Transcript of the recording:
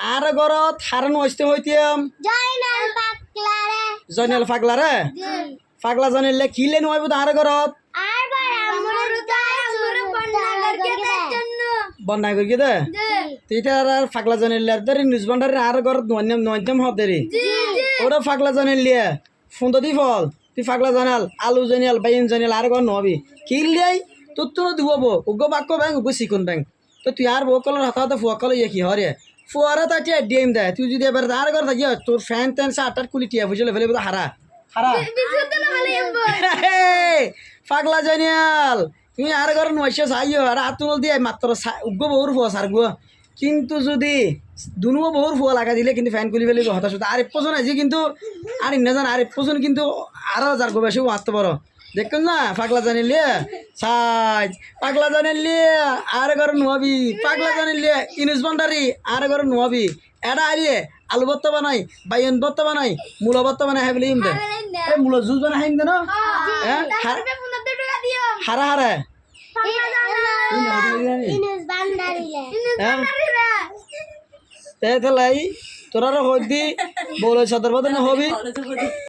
আর গরত হারানো হইতে হইতিয়াম জয়নাল ফাগলারে ফাগলা জয়নালে কিলে নইব আর গরত বন্যা করি দে তুইটা আর ফাগলা জয়নালে দেরি নিউজ ভান্ডারে আর গরত নয়ম হব দেরি ওরা ফাগলা জয়নালে ফোন দি ফল তুই ফাগলা জয়নাল আলু জয়নাল বাইন জয়নাল আর গর নবি কিলাই তোর তো দিব উগ্র বাক্য ব্যাং উগ্র শিকুন ব্যাং তো তুই আর বউ কলর হাতে ফুয়া কল ইয়ে কি হরে ফুয়ারা তাকে ডিএম দেয় তুই যদি এবার আর ঘর থাকি তোর ফ্যান ট্যান শার্টার কুলি টিয়া বুঝলে ফেলে হারা হারা পাগলা জয়নাল তুমি আর ঘর নয়শো চাইও আর আতুল দিয়ে মাত্র উগ্র বহুর ফুয়া সার গো কিন্তু যদি দুনো বহুর ফুয়া লাগা দিলে কিন্তু ফ্যান কুলি ফেলে হতাশ হতো আর পছন্দ আছে কিন্তু আর ইন্না আর পছন্দ কিন্তু আরো যার গো বেশি মারতে পারো দেখুন না পাগলা জানিলে সাজ পাগলা জানিলে আর ঘর নোয়াবি পাগলা জানিলে ইনুস ভান্ডারি আর ঘর নোয়াবি এটা আরিয়ে আলু ভর্তা বানাই বাইন ভর্তা বানাই মূলা ভর্তা বানাই হ্যাঁ বলে ইম দে মূলা জুস বানাই হাইম দে না হ্যাঁ হারা হারা তাই তোরা হইদি বলে সদর বদনে হবি